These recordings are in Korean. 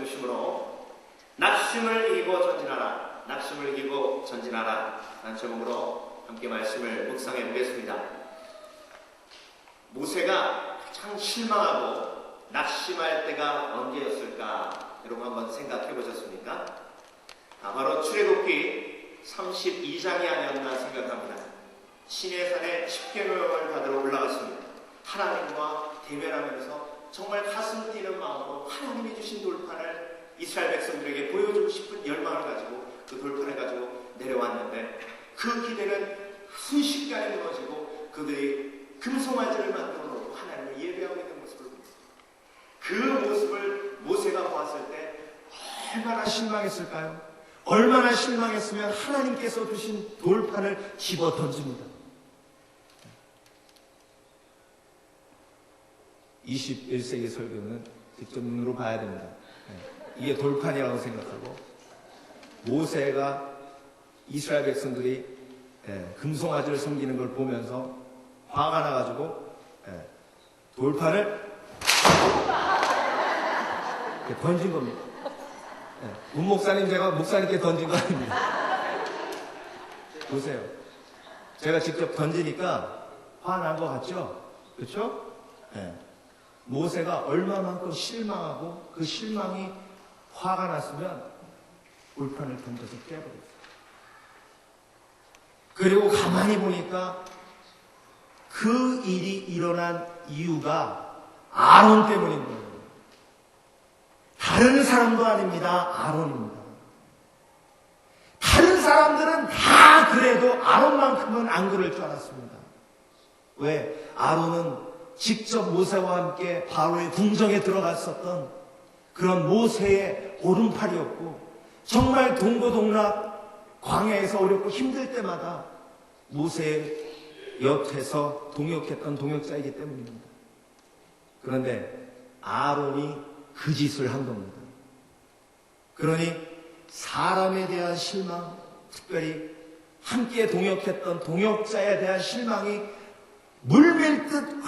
중심으로 낙심을 이기고 전진하라, 낙심을 이기고 전진하라 라는 제목으로 함께 말씀을 묵상해 보겠습니다. 모세가 가장 실망하고 낙심할 때가 언제였을까? 여러분 한번 생각해 보셨습니까? 바로 출애굽기 32장이 아니었나 생각합니다. 시내산에 십계명을 받으러 올라갔습니다. 하나님과 대면하면서 정말 가슴 뛰는 마음으로 하나님이 주신 돌판을 이스라엘 백성들에게 보여주고 싶은 열망을 가지고 그 돌판을 가지고 내려왔는데 그 기대는 순식간에 무너지고 그들이 금송아지를 만들어 놓고 하나님을 예배하고 있는 모습을 보았습니다. 그 모습을 모세가 보았을 때 얼마나 실망했을까요? 얼마나 실망했으면 하나님께서 주신 돌판을 집어 던집니다. 21세기 설교는 직접 눈으로 봐야 됩니다. 이게 돌판이라고 생각하고 모세가 이스라엘 백성들이 금송아지를 섬기는 걸 보면서 화가 나가지고 돌판을 던진 겁니다. 문 목사님, 제가 목사님께 던진 거 아닙니다. 보세요. 제가 직접 던지니까 화난 것 같죠? 그렇죠? 모세가 얼마만큼 실망하고 그 실망이 화가 났으면 돌판을 던져서 깨버렸어요. 그리고 가만히 보니까 그 일이 일어난 이유가 아론 때문인 거예요. 다른 사람도 아닙니다. 아론입니다. 다른 사람들은 다 그래도 아론만큼은 안 그럴 줄 알았습니다. 왜? 아론은 직접 모세와 함께 바로의 궁정에 들어갔었던 그런 모세의 오른팔이었고 정말 동고동락 광야에서 어렵고 힘들 때마다 모세의 옆에서 동역했던 동역자이기 때문입니다. 그런데 아론이 그 짓을 한 겁니다. 그러니 사람에 대한 실망, 특별히 함께 동역했던 동역자에 대한 실망이 물밀듯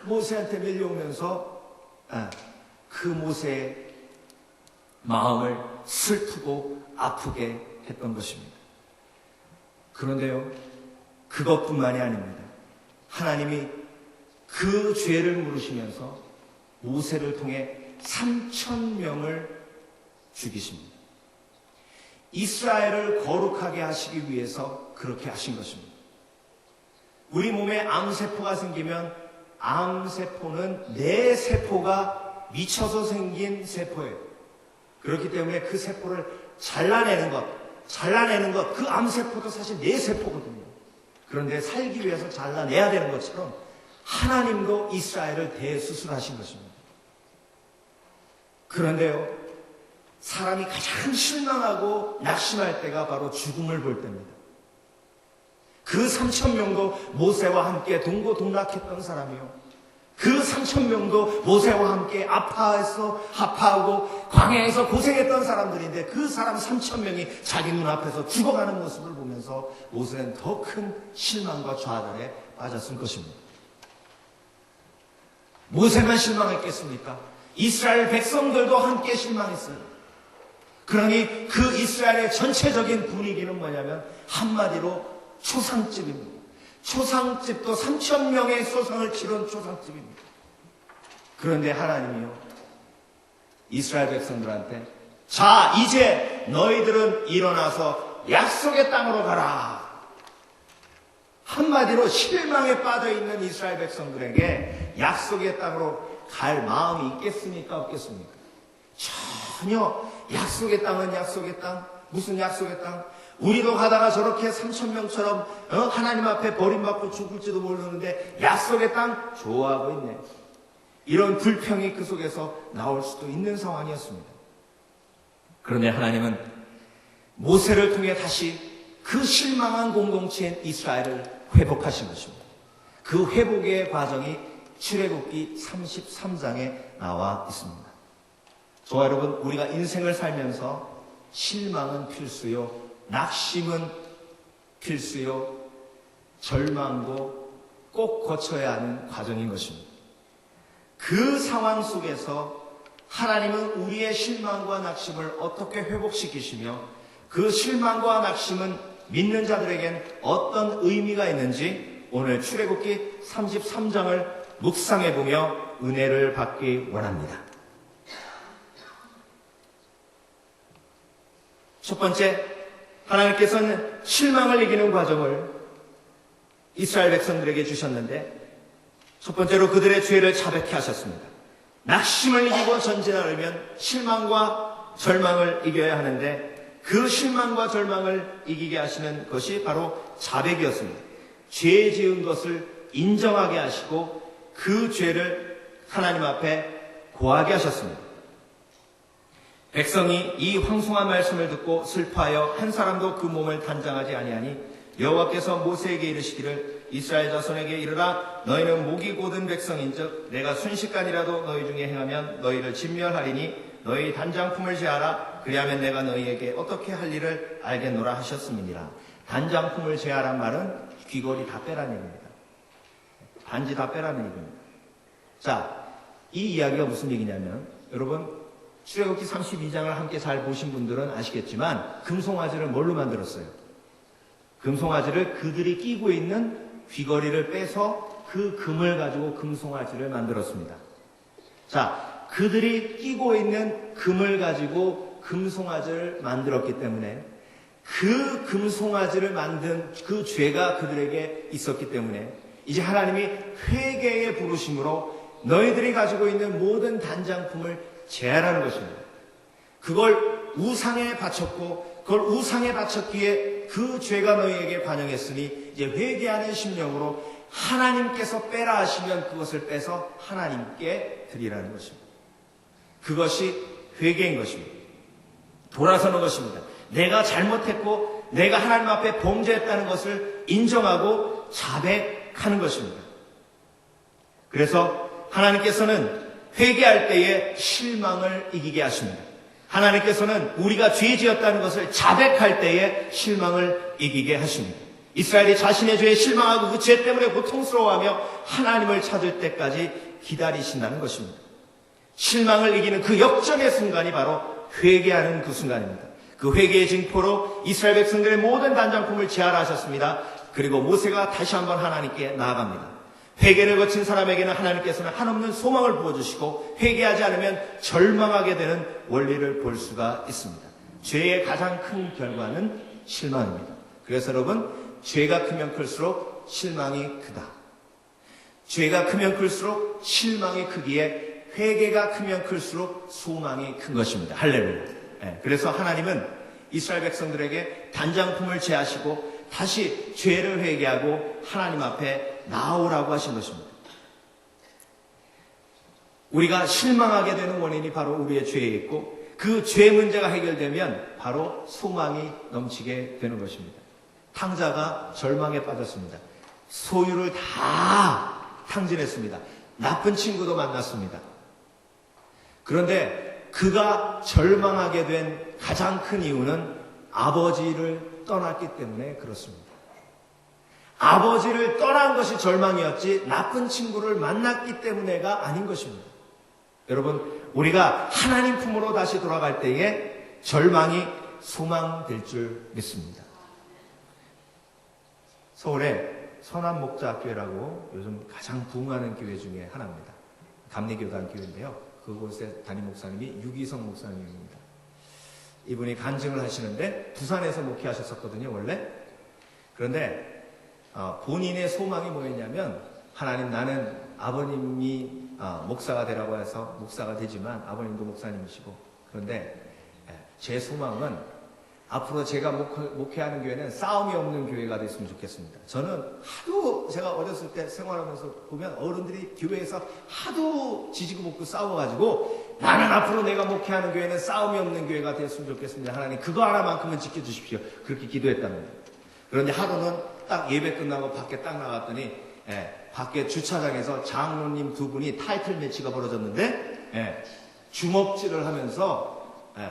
모세한테 밀려오면서 그 모세의 마음을 슬프고 아프게 했던 것입니다. 그런데요, 그것뿐만이 아닙니다. 하나님이 그 죄를 물으시면서 모세를 통해 3,000명을 죽이십니다. 이스라엘을 거룩하게 하시기 위해서 그렇게 하신 것입니다. 우리 몸에 암세포가 생기면 암세포는 내 세포가 미쳐서 생긴 세포예요. 그렇기 때문에 그 세포를 잘라내는 것, 그 암세포도 사실 내 세포거든요. 그런데 살기 위해서 잘라내야 되는 것처럼 하나님도 이스라엘을 대수술하신 것입니다. 그런데요, 사람이 가장 실망하고 낙심할 때가 바로 죽음을 볼 때입니다. 그 3,000명도 모세와 함께 동고동락했던 사람이요. 그 3,000명도 모세와 함께 아파하고 광야에서 고생했던 사람들인데 그 사람 3,000명이 자기 눈앞에서 죽어가는 모습을 보면서 모세는 더 큰 실망과 좌절에 빠졌을 것입니다. 모세만 실망했겠습니까? 이스라엘 백성들도 함께 실망했어요. 그러니 그 이스라엘의 전체적인 분위기는 뭐냐면 한마디로 초상집입니다. 초상집도 3,000명의 소상을 치른 초상집입니다. 그런데 하나님이요, 이스라엘 백성들한테 자, 이제 너희들은 일어나서 약속의 땅으로 가라. 한마디로 실망에 빠져있는 이스라엘 백성들에게 약속의 땅으로 갈 마음이 있겠습니까? 없겠습니까? 전혀. 약속의 땅은 약속의 땅. 무슨 약속의 땅? 우리도 가다가 저렇게 3,000명처럼 하나님 앞에 버림받고 죽을지도 모르는데 약속의 땅 좋아하고 있네. 이런 불평이 그 속에서 나올 수도 있는 상황이었습니다. 그런데 하나님은 모세를 통해 다시 그 실망한 공동체인 이스라엘을 회복하신 것입니다. 그 회복의 과정이 출애굽기 33장에 나와 있습니다. 저와 여러분, 우리가 인생을 살면서 실망은 필수요, 낙심은 필수요, 절망도 꼭 거쳐야 하는 과정인 것입니다. 그 상황 속에서 하나님은 우리의 실망과 낙심을 어떻게 회복시키시며 그 실망과 낙심은 믿는 자들에겐 어떤 의미가 있는지 오늘 출애굽기 33장을 묵상해보며 은혜를 받기 원합니다. 첫 번째, 하나님께서는 실망을 이기는 과정을 이스라엘 백성들에게 주셨는데 첫 번째로 그들의 죄를 자백케 하셨습니다. 낙심을 이기고 전진하려면 실망과 절망을 이겨야 하는데 그 실망과 절망을 이기게 하시는 것이 바로 자백이었습니다. 죄 지은 것을 인정하게 하시고 그 죄를 하나님 앞에 고하게 하셨습니다. 백성이 이 황송한 말씀을 듣고 슬퍼하여 한 사람도 그 몸을 단장하지 아니하니 여호와께서 모세에게 이르시기를 이스라엘 자손에게 이르라 너희는 목이 곧은 백성인즉 내가 순식간이라도 너희 중에 행하면 너희를 진멸하리니 너희 단장품을 제하라 그리하면 내가 너희에게 어떻게 할 일을 알겠노라 하셨음이니라. 단장품을 제하란 말은 귀걸이 다 빼라는 얘기입니다. 반지 다 빼라는 얘기입니다. 자, 이 이야기가 무슨 얘기냐면 여러분 출애굽기 32장을 함께 잘 보신 분들은 아시겠지만 금송아지를 뭘로 만들었어요? 금송아지를 그들이 끼고 있는 귀걸이를 빼서 그 금을 가지고 금송아지를 만들었습니다. 자, 그들이 끼고 있는 금을 가지고 금송아지를 만들었기 때문에 그 금송아지를 만든 그 죄가 그들에게 있었기 때문에 이제 하나님이 회개의 부르심으로 너희들이 가지고 있는 모든 단장품을 제하라는 것입니다. 그걸 우상에 바쳤고 그걸 우상에 바쳤기에 그 죄가 너희에게 반영했으니 이제 회개하는 심령으로 하나님께서 빼라 하시면 그것을 빼서 하나님께 드리라는 것입니다. 그것이 회개인 것입니다. 돌아서는 것입니다. 내가 잘못했고 내가 하나님 앞에 범죄했다는 것을 인정하고 자백하는 것입니다. 그래서 하나님께서는 회개할 때에 실망을 이기게 하십니다. 하나님께서는 우리가 죄 지었다는 것을 자백할 때에 실망을 이기게 하십니다. 이스라엘이 자신의 죄에 실망하고 그 죄 때문에 고통스러워하며 하나님을 찾을 때까지 기다리신다는 것입니다. 실망을 이기는 그 역전의 순간이 바로 회개하는 그 순간입니다. 그 회개의 징표로 이스라엘 백성들의 모든 단장품을 제하라 하셨습니다. 그리고 모세가 다시 한번 하나님께 나아갑니다. 회개를 거친 사람에게는 하나님께서는 한없는 소망을 부어주시고 회개하지 않으면 절망하게 되는 원리를 볼 수가 있습니다. 죄의 가장 큰 결과는 실망입니다. 그래서 여러분, 죄가 크면 클수록 실망이 크다. 죄가 크면 클수록 실망이 크기에 회개가 크면 클수록 소망이 큰 것입니다. 할렐루야. 그래서 하나님은 이스라엘 백성들에게 단장품을 제하시고 다시 죄를 회개하고 하나님 앞에 나오라고 하신 것입니다. 우리가 실망하게 되는 원인이 바로 우리의 죄에 있고 그 죄 문제가 해결되면 바로 소망이 넘치게 되는 것입니다. 탕자가 절망에 빠졌습니다. 소유를 다 탕진했습니다. 나쁜 친구도 만났습니다. 그런데 그가 절망하게 된 가장 큰 이유는 아버지를 떠났기 때문에 그렇습니다. 아버지를 떠난 것이 절망이었지 나쁜 친구를 만났기 때문에가 아닌 것입니다. 여러분, 우리가 하나님 품으로 다시 돌아갈 때에 절망이 소망될 줄 믿습니다. 서울에 선한목자교회라고 요즘 가장 부흥하는 교회 중에 하나입니다. 감리교단 교회인데요. 그곳에 담임 목사님이 유기성 목사님입니다. 이분이 간증을 하시는데 부산에서 목회하셨었거든요, 원래. 그런데 본인의 소망이 뭐였냐면 하나님, 나는 아버님이 목사가 되라고 해서 목사가 되지만 아버님도 목사님이시고, 그런데 제 소망은 앞으로 제가 목회하는 교회는 싸움이 없는 교회가 됐으면 좋겠습니다. 저는 하도 제가 어렸을 때 생활하면서 보면 어른들이 교회에서 하도 지지고 볶고 싸워가지고 나는 앞으로 내가 목회하는 교회는 싸움이 없는 교회가 됐으면 좋겠습니다. 하나님, 그거 하나만큼은 지켜주십시오. 그렇게 기도했답니다. 그런데 하루는 딱 예배 끝나고 밖에 딱 나갔더니 밖에 주차장에서 장로님 두 분이 타이틀 매치가 벌어졌는데 주먹질을 하면서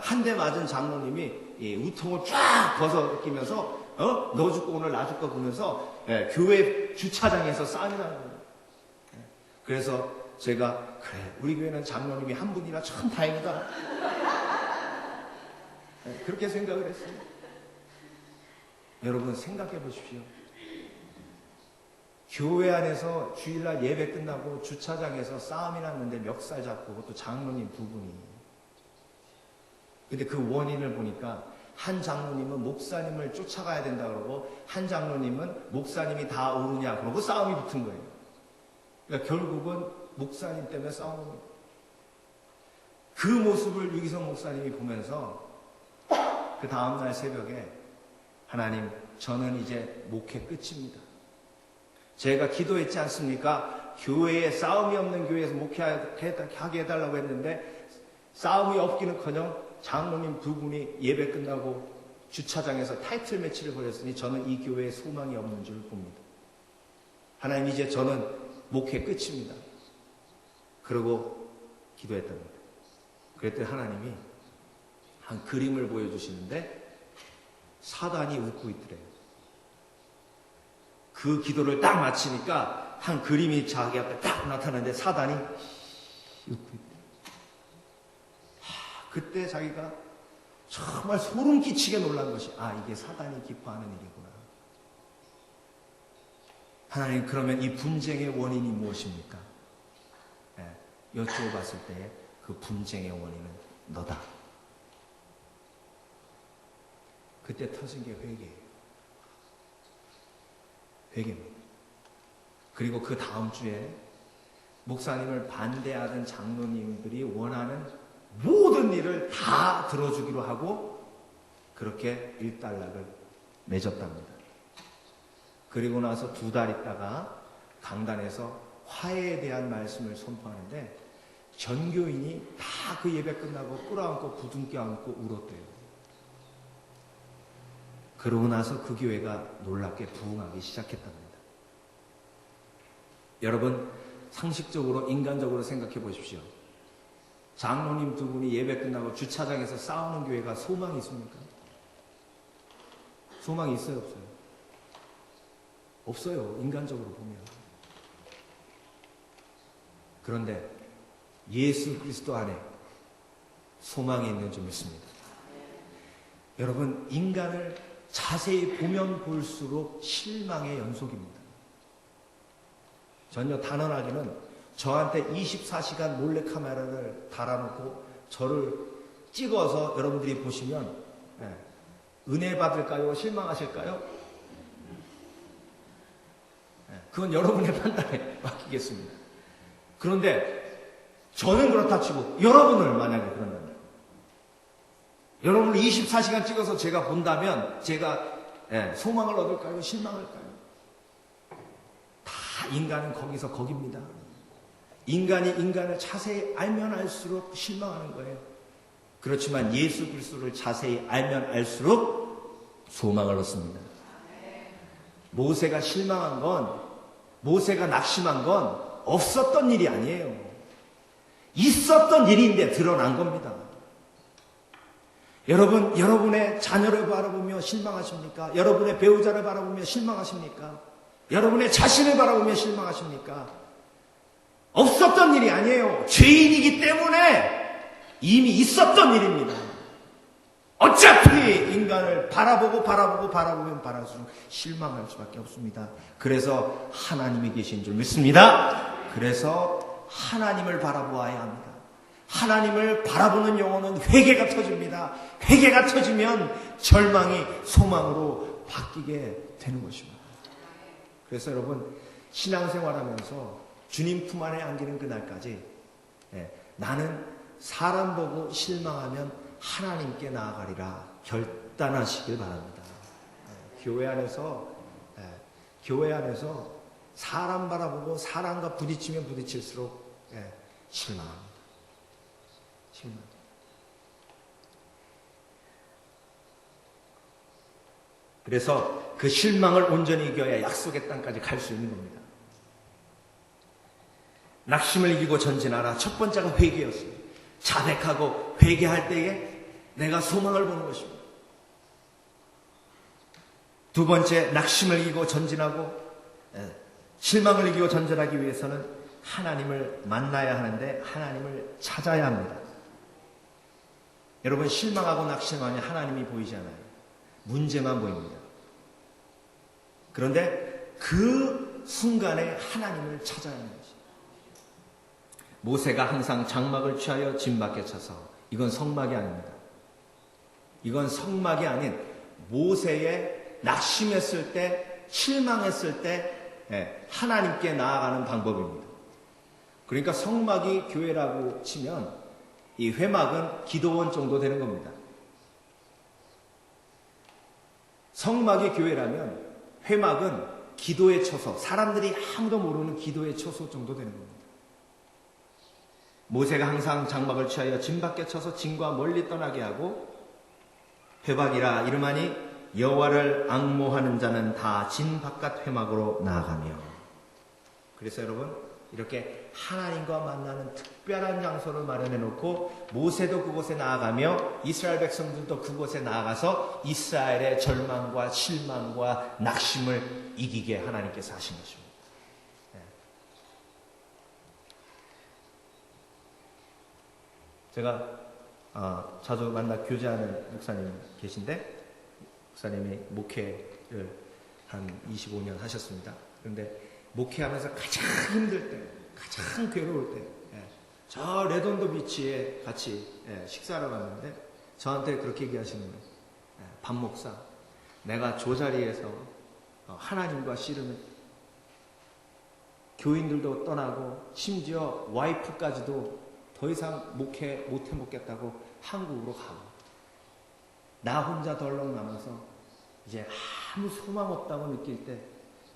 한 대 맞은 장로님이 우통을 쫙 벗어끼면서 너 죽고 오늘 나 죽고 보면서 교회 주차장에서 싸움이 나는 거예요. 그래서 제가 그래 우리 교회는 장로님이 한 분이라 참 다행이다. 그렇게 생각을 했어요. 여러분 생각해 보십시오. 교회 안에서 주일날 예배 끝나고 주차장에서 싸움이 났는데 멱살 잡고 그것도 장로님 두 분이. 근데 그 원인을 보니까 한 장로님은 목사님을 쫓아가야 된다 그러고 한 장로님은 목사님이 다 오르냐 그러고 싸움이 붙은 거예요. 그러니까 결국은 목사님 때문에 싸우는 거예요. 그 모습을 유기성 목사님이 보면서 그 다음날 새벽에 하나님 저는 이제 목회 끝입니다. 제가 기도했지 않습니까? 교회에 싸움이 없는 교회에서 목회하게 해달라고 했는데 싸움이 없기는커녕 장로님 두 분이 예배 끝나고 주차장에서 타이틀 매치를 벌였으니 저는 이 교회에 소망이 없는 줄 봅니다. 하나님 이제 저는 목회 끝입니다. 그러고 기도했답니다. 그랬더니 하나님이 한 그림을 보여주시는데 사단이 웃고 있더래요. 그 기도를 딱 마치니까 한 그림이 자기 앞에 딱 나타나는데 사단이 웃고 있대요. 그때 자기가 정말 소름 끼치게 놀란 것이 이게 사단이 기뻐하는 일이구나. 하나님 그러면 이 분쟁의 원인이 무엇입니까? 여쭈어봤을 때 그 분쟁의 원인은 너다. 그때 터진 게 회개예요. 회개입니다. 그리고 그 다음 주에 목사님을 반대하던 장로님들이 원하는 모든 일을 다 들어주기로 하고 그렇게 일단락을 맺었답니다. 그리고 나서 2달 있다가 강단에서 화해에 대한 말씀을 선포하는데 전교인이 다 그 예배 끝나고 끌어안고 부둥켜 안고 울었대요. 그러고 나서 그 교회가 놀랍게 부흥하기 시작했답니다. 여러분 상식적으로 인간적으로 생각해 보십시오. 장로님 두 분이 예배 끝나고 주차장에서 싸우는 교회가 소망이 있습니까? 소망이 있어요, 없어요? 없어요, 인간적으로 보면. 그런데 예수 그리스도 안에 소망이 있는 줄 믿습니다. 여러분, 인간을 자세히 보면 볼수록 실망의 연속입니다. 전혀 단언하기는 저한테 24시간 몰래카메라를 달아놓고 저를 찍어서 여러분들이 보시면 은혜 받을까요? 실망하실까요? 그건 여러분의 판단에 맡기겠습니다. 그런데 저는 그렇다 치고 여러분을 만약에 그런다면 여러분을 24시간 찍어서 제가 본다면 제가 소망을 얻을까요? 실망할까요? 다 인간은 거기서 거깁니다. 인간이 인간을 자세히 알면 알수록 실망하는 거예요. 그렇지만 예수 그리스도를 자세히 알면 알수록 소망을 얻습니다. 모세가 실망한 건, 모세가 낙심한 건 없었던 일이 아니에요. 있었던 일인데 드러난 겁니다. 여러분, 여러분의 자녀를 바라보며 실망하십니까? 여러분의 배우자를 바라보며 실망하십니까? 여러분의 자신을 바라보며 실망하십니까? 없었던 일이 아니에요. 죄인이기 때문에 이미 있었던 일입니다. 어차피 인간을 바라보면 바랄수록 실망할 수밖에 없습니다. 그래서 하나님이 계신 줄 믿습니다. 그래서 하나님을 바라보아야 합니다. 하나님을 바라보는 영혼은 회개가 터집니다. 회개가 터지면 절망이 소망으로 바뀌게 되는 것입니다. 그래서 여러분, 신앙생활하면서 주님 품 안에 안기는 그날까지 나는 사람 보고 실망하면 하나님께 나아가리라 결단하시길 바랍니다. 교회 안에서 사람 바라보고 사람과 부딪히면 부딪힐수록 실망합니다. 그래서 그 실망을 온전히 이겨야 약속의 땅까지 갈 수 있는 겁니다. 낙심을 이기고 전진하라. 첫 번째가 회개였어요. 자백하고 회개할 때에 내가 소망을 보는 것입니다. 두 번째, 낙심을 이기고 전진하고 실망을 이기고 전진하기 위해서는 하나님을 만나야 하는데 하나님을 찾아야 합니다. 여러분, 실망하고 낙심하면 하나님이 보이지 않아요. 문제만 보입니다. 그런데 그 순간에 하나님을 찾아야 하는 것입니다. 모세가 항상 장막을 취하여 진 밖에 쳐서, 이건 성막이 아닙니다. 이건 성막이 아닌 모세의 낙심했을 때, 실망했을 때 하나님께 나아가는 방법입니다. 그러니까 성막이 교회라고 치면 이 회막은 기도원 정도 되는 겁니다. 성막이 교회라면 회막은 기도의 처소, 사람들이 아무도 모르는 기도의 처소 정도 되는 겁니다. 모세가 항상 장막을 취하여 진 밖에 쳐서 진과 멀리 떠나게 하고, 회막이라 이름하니 여호와를 앙모하는 자는 다 진 바깥 회막으로 나아가며. 그래서 여러분, 이렇게 하나님과 만나는 특별한 장소를 마련해 놓고 모세도 그곳에 나아가며 이스라엘 백성들도 그곳에 나아가서 이스라엘의 절망과 실망과 낙심을 이기게 하나님께서 하신 것입니다. 제가 자주 만나 교제하는 목사님 계신데, 목사님이 목회를 한 25년 하셨습니다. 그런데 목회하면서 가장 힘들 때, 가장 괴로울 때, 저 레돈도 비치에 같이 식사를 갔는데 저한테 그렇게 얘기하시는 거예요. 반 목사, 내가 저 자리에서 하나님과 씨름을, 교인들도 떠나고 심지어 와이프까지도 더 이상 목회 못 해먹겠다고 한국으로 가고, 나 혼자 덜렁 남아서 이제 아무 소망 없다고 느낄 때,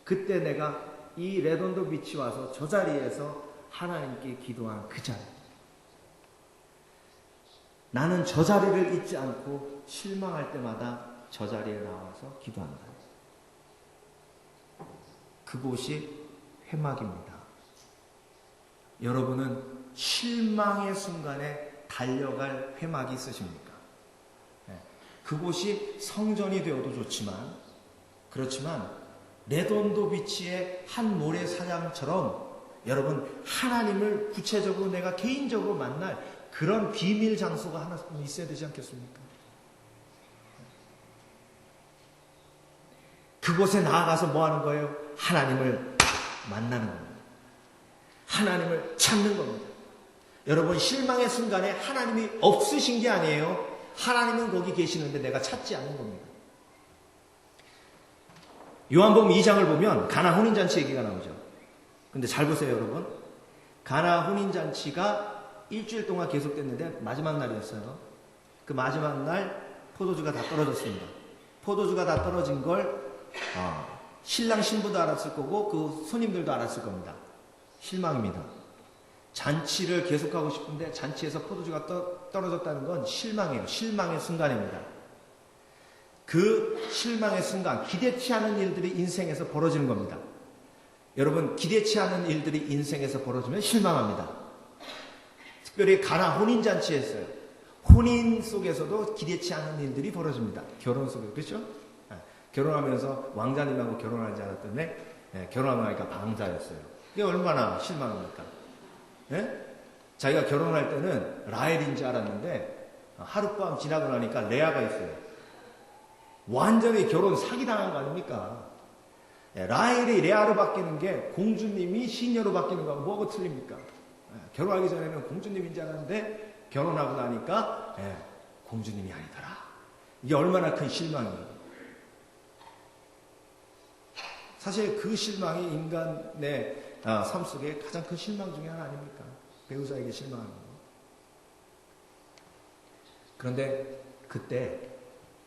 그때 내가 이 레돈도 비치 와서 저 자리에서 하나님께 기도한 그 자리, 나는 저 자리를 잊지 않고 실망할 때마다 저 자리에 나와서 기도한다. 그곳이 회막입니다. 여러분은 실망의 순간에 달려갈 회막이 있으십니까? 그곳이 성전이 되어도 좋지만, 그렇지만 레돈도 비치의 한 모래사장처럼 여러분, 하나님을 구체적으로 내가 개인적으로 만날 그런 비밀 장소가 하나 있어야 되지 않겠습니까? 그곳에 나아가서 뭐 하는 거예요? 하나님을 만나는 겁니다. 하나님을 찾는 겁니다. 여러분, 실망의 순간에 하나님이 없으신 게 아니에요. 하나님은 거기 계시는데 내가 찾지 않는 겁니다. 요한복음 2장을 보면 가나 혼인잔치 얘기가 나오죠. 근데 잘 보세요, 여러분. 가나 혼인잔치가 일주일 동안 계속됐는데 마지막 날이었어요. 그 마지막 날 포도주가 다 떨어졌습니다. 포도주가 다 떨어진 걸 신랑 신부도 알았을 거고 그 손님들도 알았을 겁니다. 실망입니다. 잔치를 계속하고 싶은데 잔치에서 포도주가 떨어졌다는 건 실망이에요. 실망의 순간입니다. 그 실망의 순간, 기대치 않은 일들이 인생에서 벌어지는 겁니다. 여러분, 기대치 않은 일들이 인생에서 벌어지면 실망합니다. 특별히 가나 혼인잔치였어요. 혼인 속에서도 기대치 않은 일들이 벌어집니다. 결혼 속에, 그렇죠? 결혼하면서 왕자님하고 결혼하지 않았더니 결혼하고 나니까 방자였어요. 이게 얼마나 실망합니까? 자기가 결혼할 때는 라헬인 줄 알았는데 하룻밤 지나고 나니까 레아가 있어요. 완전히 결혼 사기당한 거 아닙니까? 라헬이 레아로 바뀌는 게 공주님이 시녀로 바뀌는 거하고 뭐하고 틀립니까? 결혼하기 전에는 공주님인 줄 알았는데 결혼하고 나니까 공주님이 아니더라. 이게 얼마나 큰 실망이에요. 사실 그 실망이 인간의 삶 속에 가장 큰 실망 중에 하나 아닙니까? 배우자에게 실망하는 거. 그런데 그때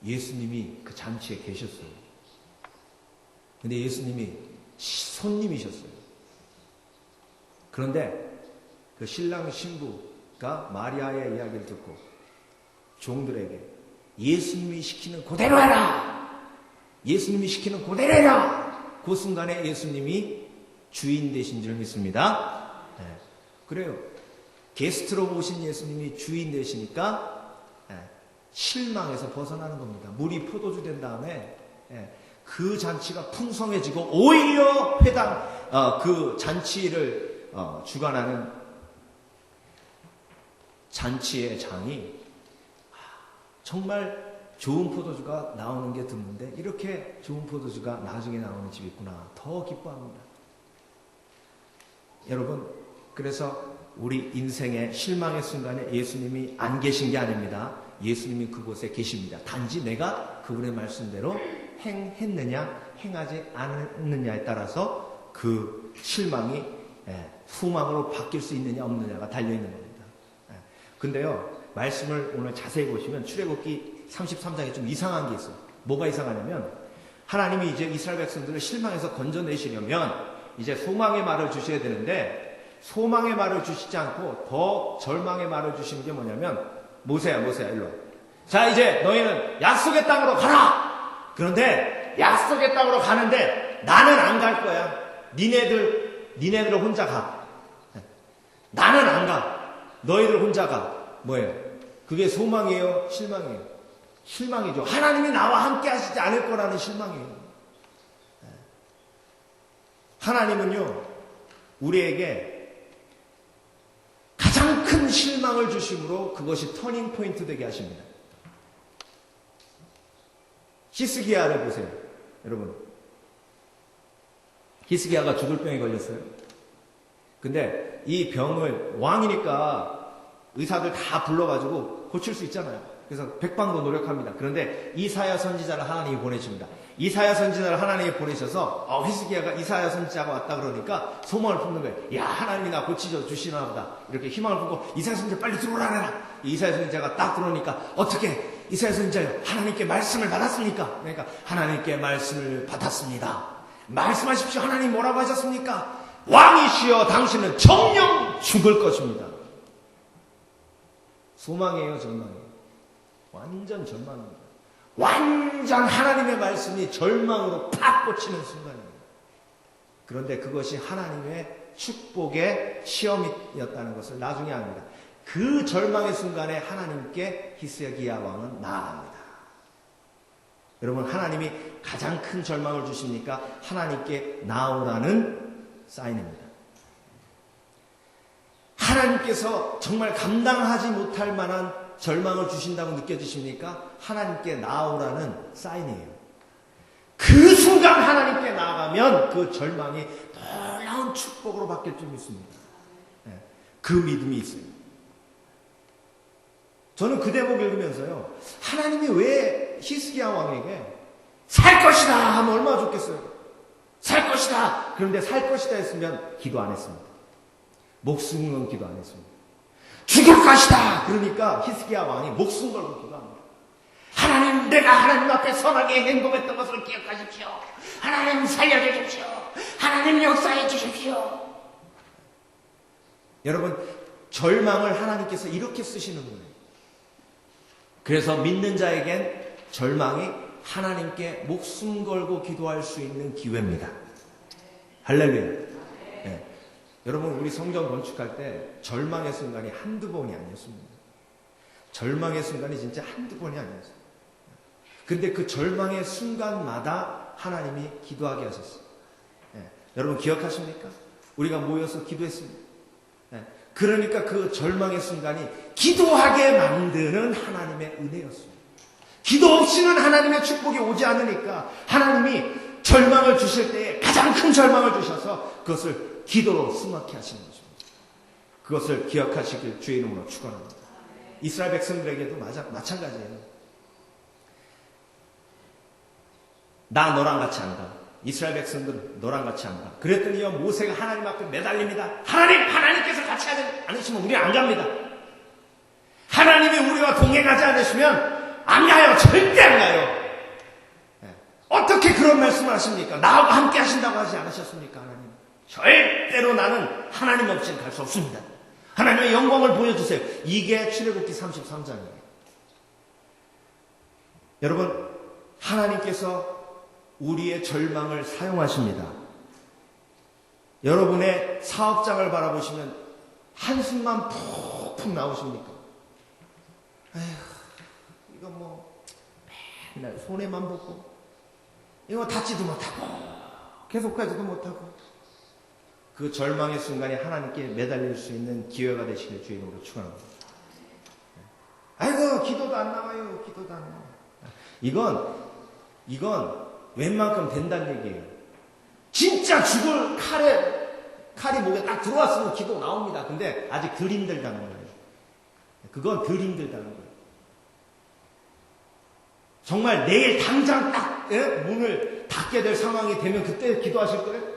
예수님이 그 잔치에 계셨어요. 근데 예수님이 손님이셨어요. 그런데 그 신랑 신부가 마리아의 이야기를 듣고 종들에게 예수님이 시키는 그대로 해라! 예수님이 시키는 그대로 해라! 그 순간에 예수님이 주인 되신 줄 믿습니다. 그래요. 게스트로 오신 예수님이 주인 되시니까 실망에서 벗어나는 겁니다. 물이 포도주 된 다음에 그 잔치가 풍성해지고 오히려 회당 그 잔치를 주관하는 잔치의 장이 정말 좋은 포도주가 나오는 게 드문데 이렇게 좋은 포도주가 나중에 나오는 집이 있구나. 더 기뻐합니다. 여러분, 그래서 우리 인생의 실망의 순간에 예수님이 안 계신 게 아닙니다. 예수님이 그곳에 계십니다. 단지 내가 그분의 말씀대로 행했느냐 행하지 않았느냐에 따라서 그 실망이 후망으로 바뀔 수 있느냐 없느냐가 달려있는 겁니다. 근데요, 말씀을 오늘 자세히 보시면 출애굽기 33장에 좀 이상한 게 있어요. 뭐가 이상하냐면 하나님이 이제 이스라엘 백성들을 실망해서 건져내시려면 이제 소망의 말을 주셔야 되는데 소망의 말을 주시지 않고 더 절망의 말을 주시는 게 뭐냐면 모세야 일로 와. 자, 이제 너희는 약속의 땅으로 가라. 그런데 약속의 땅으로 가는데 나는 안 갈 거야. 니네들 혼자 가. 나는 안 가. 너희들 혼자 가. 뭐예요? 그게 소망이에요? 실망이에요? 실망이죠. 하나님이 나와 함께 하시지 않을 거라는 실망이에요. 하나님은요, 우리에게 가장 큰 실망을 주심으로 그것이 터닝 포인트 되게 하십니다. 히스기야를 보세요. 여러분, 히스기야가 죽을 병에 걸렸어요. 근데 이 병을 왕이니까 의사들 다 불러가지고 고칠 수 있잖아요. 그래서 백방도 노력합니다. 그런데 이사야 선지자를 하나님이 보내십니다. 이사야 선지자를 하나님이 보내셔서 히스기야가 이사야 선지자가 왔다 그러니까 소망을 품는 거예요. 야, 하나님이 나 고치셔 주시나 보다. 이렇게 희망을 품고 이사야 선지자 빨리 들어오라 해라. 이사야 선지자가 딱 들어오니까 어떻게 이사야 선지자요? 하나님께 말씀을 받았습니까? 그러니까 하나님께 말씀을 받았습니다. 말씀하십시오. 하나님 뭐라고 하셨습니까? 왕이시여 당신은 정령 죽을 것입니다. 소망이에요, 절망이에요? 완전 절망입니다. 완전 하나님의 말씀이 절망으로 팍 꽂히는 순간입니다. 그런데 그것이 하나님의 축복의 시험이었다는 것을 나중에 압니다. 그 절망의 순간에 하나님께 히스기야 왕은 나아갑니다. 여러분, 하나님이 가장 큰 절망을 주십니까? 하나님께 나오라는 사인입니다. 하나님께서 정말 감당하지 못할 만한 절망을 주신다고 느껴지십니까? 하나님께 나오라는 사인이에요. 그 순간 하나님께 나아가면 그 절망이 놀라운 축복으로 바뀔 줄 믿습니다. 그 믿음이 있어요. 저는 그 대목 읽으면서요, 하나님이 왜 히스기야 왕에게 살 것이다 하면 얼마나 좋겠어요. 살 것이다. 그런데 살 것이다 했으면 기도 안 했습니다. 목숨 건 기도 안 했습니다. 죽을 것이다. 그러니까 히스기야 왕이 목숨 걸고 기도합니다. 하나님, 내가 하나님 앞에 선하게 행동했던 것을 기억하십시오. 하나님 살려주십시오. 하나님 역사해 주십시오. 여러분, 절망을 하나님께서 이렇게 쓰시는 거예요. 그래서 믿는 자에겐 절망이 하나님께 목숨 걸고 기도할 수 있는 기회입니다. 할렐루야. 네. 여러분, 우리 성전 건축할 때 절망의 순간이 한두 번이 아니었습니다. 절망의 순간이 진짜 한두 번이 아니었어요. 근데 그 절망의 순간마다 하나님이 기도하게 하셨어요. 네. 여러분 기억하십니까? 우리가 모여서 기도했습니다. 네. 그러니까 그 절망의 순간이 기도하게 만드는 하나님의 은혜였습니다. 기도 없이는 하나님의 축복이 오지 않으니까 하나님이 절망을 주실 때에 가장 큰 절망을 주셔서 그것을 기도로 수막게 하시는 것입니다. 그것을 기억하시길 주의 이름으로 축원합니다. 이스라엘 백성들에게도 마찬가지예요. 나 너랑 같이 안 가. 이스라엘 백성들은 너랑 같이 안 가. 그랬더니요, 모세가 하나님 앞에 매달립니다. 하나님께서 같이 하지 않으시면 우리 안 갑니다. 하나님이 우리와 동행하지 않으시면 안 가요. 절대 안 가요. 어떻게 그런 말씀을 하십니까? 나하고 함께 하신다고 하지 않으셨습니까? 하나님. 절대로 나는 하나님 없이는 갈 수 없습니다. 하나님의 영광을 보여주세요. 이게 출애굽기 33장이에요. 여러분, 하나님께서 우리의 절망을 사용하십니다. 여러분의 사업장을 바라보시면 한숨만 푹푹 나오십니까? 에휴, 이거 뭐 맨날 손해만 보고 이거 닫지도 못하고 계속 가지도 못하고 그 절망의 순간에 하나님께 매달릴 수 있는 기회가 되시길 주의 이름으로 축원합니다. 아이고 기도도 안 나와요. 기도도 안 나와요. 이건 웬만큼 된다는 얘기예요. 진짜 죽을 칼이 목에 딱 들어왔으면 기도 나옵니다. 근데 아직 덜 힘들다는 거예요. 그건 덜 힘들다는 거예요. 정말 내일 당장 딱 문을 닫게 될 상황이 되면 그때 기도하실 거예요?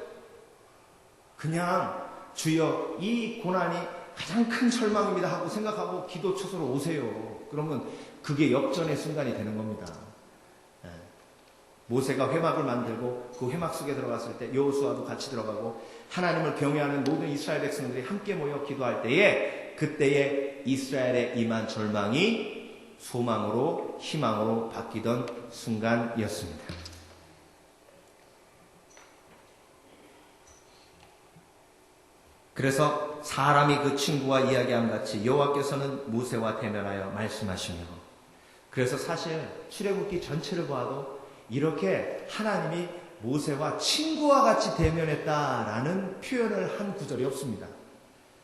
그냥 주여 이 고난이 가장 큰 절망입니다 하고 생각하고 기도 처소로 오세요. 그러면 그게 역전의 순간이 되는 겁니다. 모세가 회막을 만들고 그 회막 속에 들어갔을 때 여호수아도 같이 들어가고 하나님을 경외하는 모든 이스라엘 백성들이 함께 모여 기도할 때에 그때에 이스라엘에 임한 절망이 소망으로 희망으로 바뀌던 순간이었습니다. 그래서 사람이 그 친구와 이야기함 같이 여호와께서는 모세와 대면하여 말씀하시며 그래서 사실 출애굽기 전체를 봐도 이렇게 하나님이 모세와 친구와 같이 대면했다라는 표현을 한 구절이 없습니다.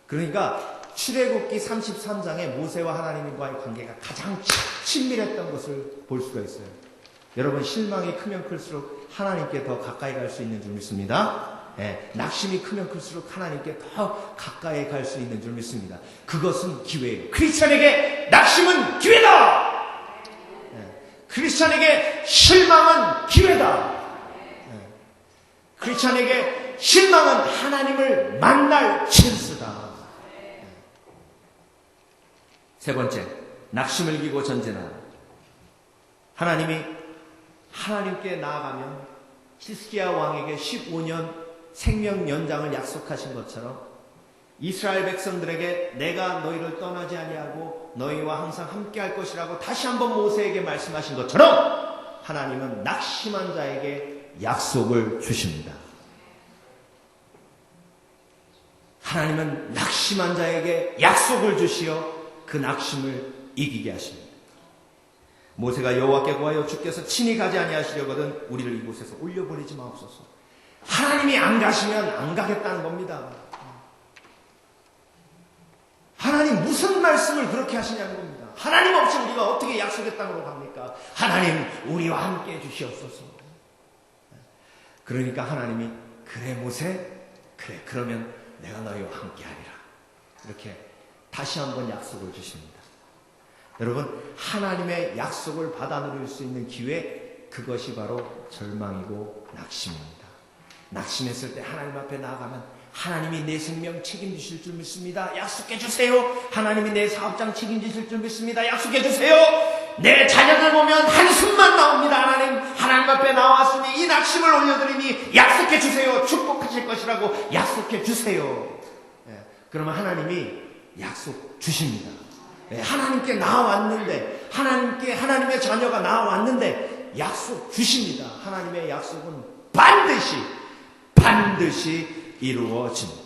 그러니까 출애굽기 33장에 모세와 하나님과의 관계가 가장 친밀했던 것을 볼 수가 있어요. 여러분 실망이 크면 클수록 하나님께 더 가까이 갈 수 있는 줄 믿습니다. 낙심이 크면 클수록 하나님께 더 가까이 갈 수 있는 줄 믿습니다. 그것은 기회예요. 크리스찬에게 낙심은 기회다. 크리스찬에게 실망은 기회다. 크리스찬에게 실망은 하나님을 만날 찬스다. 세 번째, 낙심을 이기고 전진하라. 하나님께 나아가면 히스기야 왕에게 15년 생명 연장을 약속하신 것처럼 이스라엘 백성들에게 내가 너희를 떠나지 아니하고 너희와 항상 함께 할 것이라고 다시 한번 모세에게 말씀하신 것처럼 하나님은 낙심한 자에게 약속을 주십니다. 하나님은 낙심한 자에게 약속을 주시어 그 낙심을 이기게 하십니다. 모세가 여호와께 구하여 주께서 친히 가지 아니하시려거든 우리를 이곳에서 올려보내지 마옵소서. 하나님이 안 가시면 안 가겠다는 겁니다. 하나님 무슨 말씀을 그렇게 하시냐는 겁니다. 하나님 없이 우리가 어떻게 약속의 땅으로 갑니까? 하나님 우리와 함께 해주시옵소서. 그러니까 하나님이 그래 모세 그래 그러면 내가 너희와 함께 하리라. 이렇게 다시 한번 약속을 주십니다. 여러분 하나님의 약속을 받아 누릴 수 있는 기회 그것이 바로 절망이고 낙심입니다. 낙심했을 때 하나님 앞에 나아가면 하나님이 내 생명 책임지실 줄 믿습니다. 약속해 주세요. 하나님이 내 사업장 책임지실 줄 믿습니다. 약속해 주세요. 내 자녀들 보면 한숨만 나옵니다. 하나님 앞에 나왔으니 이 낙심을 올려드리니 약속해 주세요. 축복하실 것이라고 약속해 주세요. 그러면 하나님이 약속 주십니다. 하나님께 나와왔는데 하나님의 자녀가 나와왔는데 약속 주십니다. 하나님의 약속은 반드시 이루어집니다.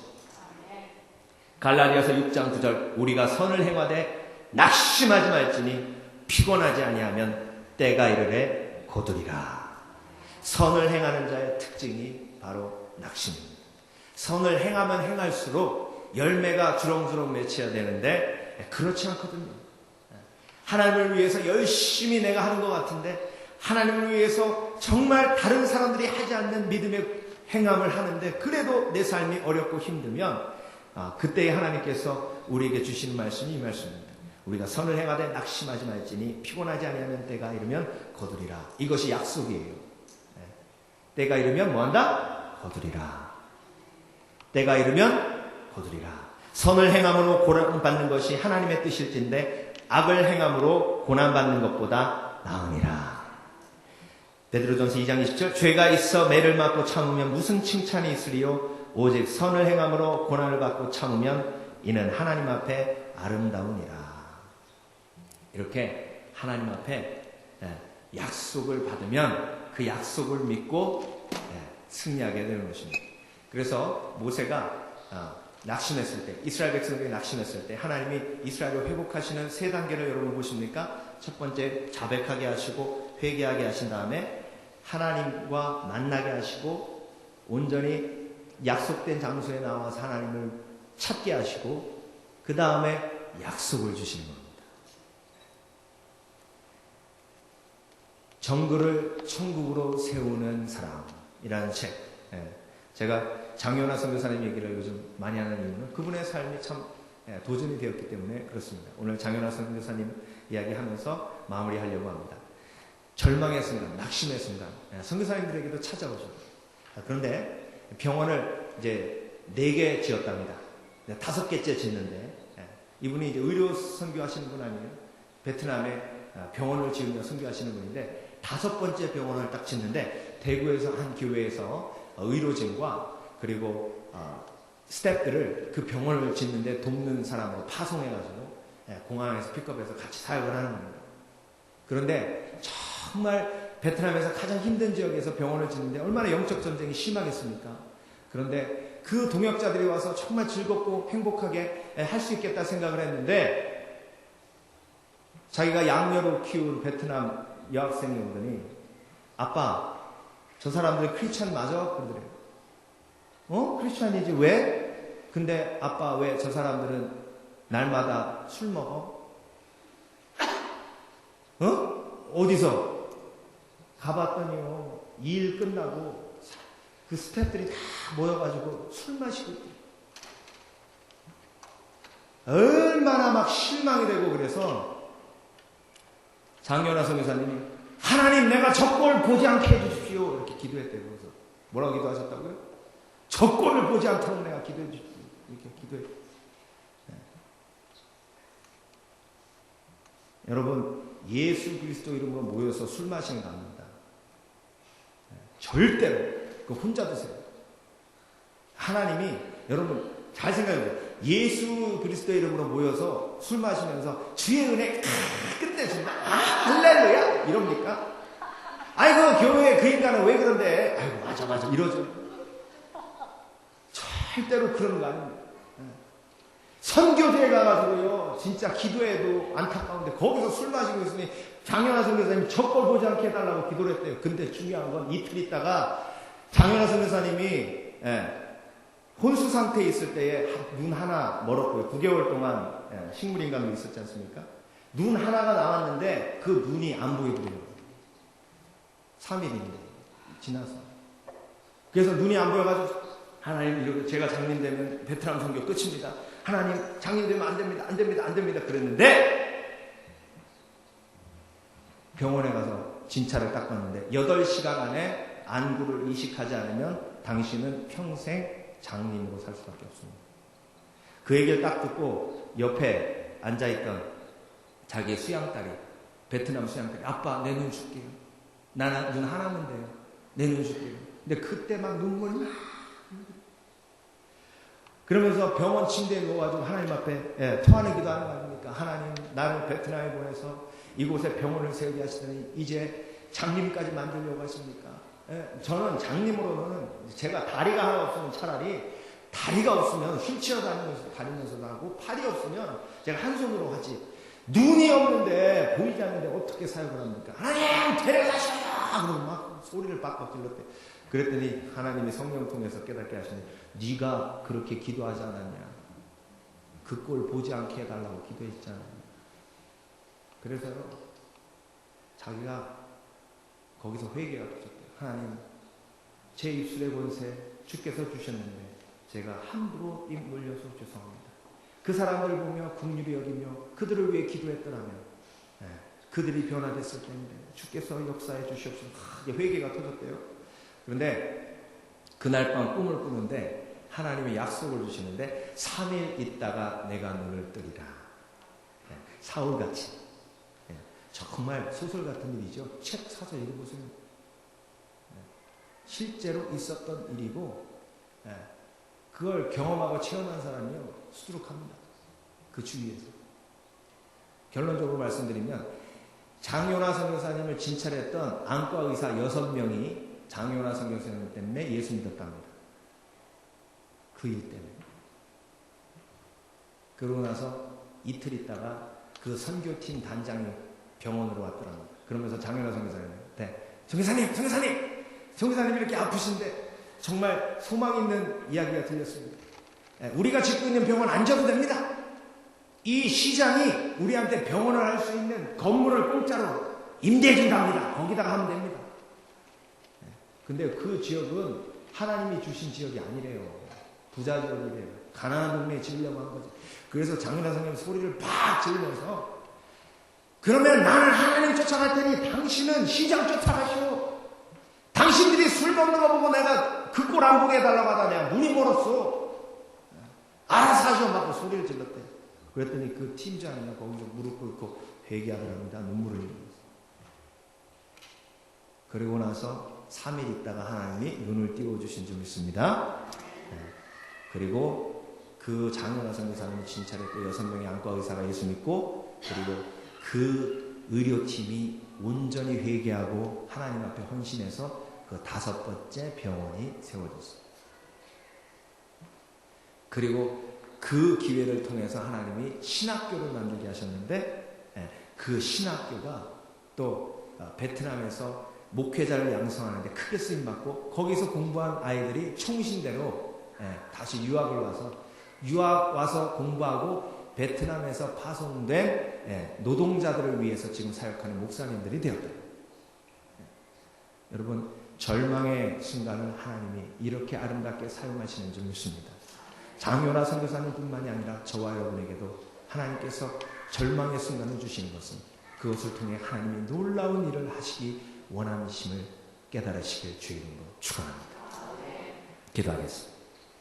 갈라디아서 6장 9절 우리가 선을 행하되 낙심하지 말지니 피곤하지 아니하면 때가 이르되 거두리라. 선을 행하는 자의 특징이 바로 낙심입니다. 선을 행하면 행할수록 열매가 주렁주렁 맺혀야 되는데 그렇지 않거든요. 하나님을 위해서 열심히 내가 하는 것 같은데 하나님을 위해서 정말 다른 사람들이 하지 않는 믿음의 행함을 하는데 그래도 내 삶이 어렵고 힘들면 그때에 하나님께서 우리에게 주시는 말씀이 이 말씀입니다. 우리가 선을 행하되 낙심하지 말지니 피곤하지 아니하면 때가 이르면 거두리라. 이것이 약속이에요. 때가 이르면 뭐한다? 거두리라. 때가 이르면 거두리라. 선을 행함으로 고난받는 것이 하나님의 뜻일진데 악을 행함으로 고난받는 것보다 나으니라. 베드로전서 2장 20절 죄가 있어 매를 맞고 참으면 무슨 칭찬이 있으리요 오직 선을 행함으로 고난을 받고 참으면 이는 하나님 앞에 아름다우니라. 이렇게 하나님 앞에 약속을 받으면 그 약속을 믿고 승리하게 되는 것입니다. 그래서 모세가 낙심했을 때 이스라엘 백성들이 낙심했을 때 하나님이 이스라엘을 회복하시는 세 단계를 여러분 보십니까? 첫 번째 자백하게 하시고 회개하게 하신 다음에 하나님과 만나게 하시고 온전히 약속된 장소에 나와서 하나님을 찾게 하시고 그 다음에 약속을 주시는 겁니다. 정글을 천국으로 세우는 사람이라는 책. 제가 장윤아 선교사님 얘기를 요즘 많이 하는 이유는 그분의 삶이 참 도전이 되었기 때문에 그렇습니다. 오늘 장윤아 선교사님 이야기하면서 마무리하려고 합니다. 절망의 순간, 낙심의 순간, 선교사님들에게도 찾아오죠. 그런데 병원을 이제 4개 지었답니다. 5개째 짓는데 이분이 이제 의료 선교하시는 분 아니에요? 베트남에 병원을 지으며 선교하시는 분인데 5번째 병원을 딱 짓는데 대구에서 한 교회에서 의료진과 그리고 스태프들을 그 병원을 짓는데 돕는 사람으로 파송해가지고 공항에서 픽업해서 같이 사역을 하는 겁니다. 그런데 정말 베트남에서 가장 힘든 지역에서 병원을 짓는데 얼마나 영적 전쟁이 심하겠습니까? 그런데 그 동역자들이 와서 정말 즐겁고 행복하게 할 수 있겠다 생각을 했는데 자기가 양녀로 키운 베트남 여학생이 오더니 아빠 저 사람들 크리스찬 맞아? 그러더래요. 크리스찬이지 왜? 근데 아빠 왜 저 사람들은 날마다 술 먹어? 어디서? 가봤더니요. 일 끝나고 그 스태프들이 다 모여가지고 술 마시고 있대요. 얼마나 막 실망이 되고 그래서 장윤아 선교사님이 하나님 내가 저 꼴 보지 않게 해주십시오 이렇게 기도했대요. 그래서 뭐라고 기도하셨다고요? 저 꼴을 보지 않도록 내가 기도해 주십시오 이렇게 기도했대요. 여러분 예수 그리스도 이름으로 모여서 술 마시는 거 아닙니다. 절대로 그 혼자 드세요. 하나님이 여러분 잘 생각해보세요. 예수 그리스도 이름으로 모여서 술 마시면서 주의 은혜 끝내준다. 할렐루야 이럽니까? 아이고 교회 그 인간은 왜 그런데? 아이고 맞아 이러죠. 절대로 그런 거 아닙니다. 선교대에 가가지고요 진짜 기도해도 안타까운데 거기서 술 마시고 있으니 장윤아 선교사님이 저 꼴 보지 않게 해달라고 기도를 했대요. 근데 중요한 건 이틀 있다가 장윤아 선교사님이 혼수 상태에 있을 때에 눈 하나 멀었고요. 9개월 동안 식물인간도 있었지 않습니까? 눈 하나가 나왔는데 그 눈이 안 보이더래요. 3일인데 지나서. 그래서 눈이 안 보여가지고 하나님 이렇게 제가 장님 되면 베트남 선교 끝입니다. 하나님 장님 되면 안 됩니다. 그랬는데 병원에 가서 진찰을 딱 봤는데 8시간 안에 안구를 이식하지 않으면 당신은 평생 장님으로 살 수밖에 없습니다. 그 얘기를 딱 듣고 옆에 앉아있던 자기 수양딸이 베트남 수양딸이 아빠 내 눈 줄게요. 나는 눈 하나면 돼요. 내 눈 줄게요. 근데 그때 막 눈물이 막 그러면서 병원 침대에 누워가지고 하나님 앞에 통하는 기도하는 거 아닙니까? 하나님 나를 베트남에 보내서 이곳에 병원을 세우게 하시더니 이제 장님까지 만들려고 하십니까? 저는 장님으로는 제가 다리가 하나 없으면 차라리 다리가 없으면 휠체어 다니면서도 하고 팔이 없으면 제가 한 손으로 하지 눈이 없는데 보이지 않는데 어떻게 사역을 합니까? 하나님 데려가셔요! 그러고 막 소리를 빡빡 질렀대. 그랬더니 하나님이 성령 통해서 깨닫게 하시니 네가 그렇게 기도하지 않았냐? 그 꼴 보지 않게 해달라고 기도했잖아요. 그래서 자기가 거기서 회개가 되셨대요. 하나님 제 입술의 권세 주께서 주셨는데 제가 함부로 입 물려서 죄송합니다. 그 사람들 보며 긍휼히 여기며 그들을 위해 기도했더라면 그들이 변화됐을 텐데 주께서 역사해 주시옵소서. 크게 회개가 터졌대요. 그런데 그날 밤 꿈을 꾸는데 하나님이 약속을 주시는데 3일 있다가 내가 눈을 뜨리라. 사울같이 정말 소설 같은 일이죠. 책 사서 읽어보세요. 실제로 있었던 일이고 그걸 경험하고 체험한 사람이요 수두룩합니다. 그 주위에서. 결론적으로 말씀드리면 장윤아 선교사님을 진찰했던 안과 의사 6명이 장윤아 선교사님 때문에 예수 믿었답니다. 그 일 때문에. 그러고 나서 이틀 있다가 그 선교팀 단장이 병원으로 왔더랍니다. 그러면서 장윤아 선교사님한테 선교사님 이렇게 아프신데 정말 소망 있는 이야기가 들렸습니다. 우리가 짓고 있는 병원 안 져도 됩니다. 이 시장이 우리한테 병원을 할 수 있는 건물을 공짜로 임대해 준답니다. 거기다가 하면 됩니다. 근데 그 지역은 하나님이 주신 지역이 아니래요. 부자 지역이래요. 가난한 동네에 지으려고 한 거지. 그래서 장윤아 선생님 소리를 팍 지르면서 그러면 나는 하나님 쫓아갈 테니 당신은 시장 쫓아가시오. 당신들이 술 먹는 거 보고 내가 그 꼴 안 보게 해달라고 하다냐. 눈이 멀었어. 알아서 하시오. 막 소리를 질렀대. 그랬더니 그 팀장이 거기서 무릎 꿇고 회개하더랍니다. 눈물을 흘리면서. 그리고 나서 3일 있다가 하나님이 눈을 띄워주신 줄 믿습니다. 그리고 그 장윤아 선교사님이 진찰했고 6명의 안과 의사가 예수 믿고 그리고 그 의료팀이 온전히 회개하고 하나님 앞에 헌신해서 그 5번째 병원이 세워졌어요. 그리고 그 기회를 통해서 하나님이 신학교를 만들게 하셨는데 그 신학교가 또 베트남에서 목회자를 양성하는데 크게 쓰임받고 거기서 공부한 아이들이 총신대로 다시 유학을 와서 유학 와서 공부하고 베트남에서 파송된 노동자들을 위해서 지금 사역하는 목사님들이 되었다. 여러분 절망의 순간을 하나님이 이렇게 아름답게 사용하시는 줄 믿습니다. 장윤아 선교사님 뿐만이 아니라 저와 여러분에게도 하나님께서 절망의 순간을 주시는 것은 그것을 통해 하나님이 놀라운 일을 하시기 원하심을 깨달으시길 주의 이름으로 축원합니다. 기도하겠습니다.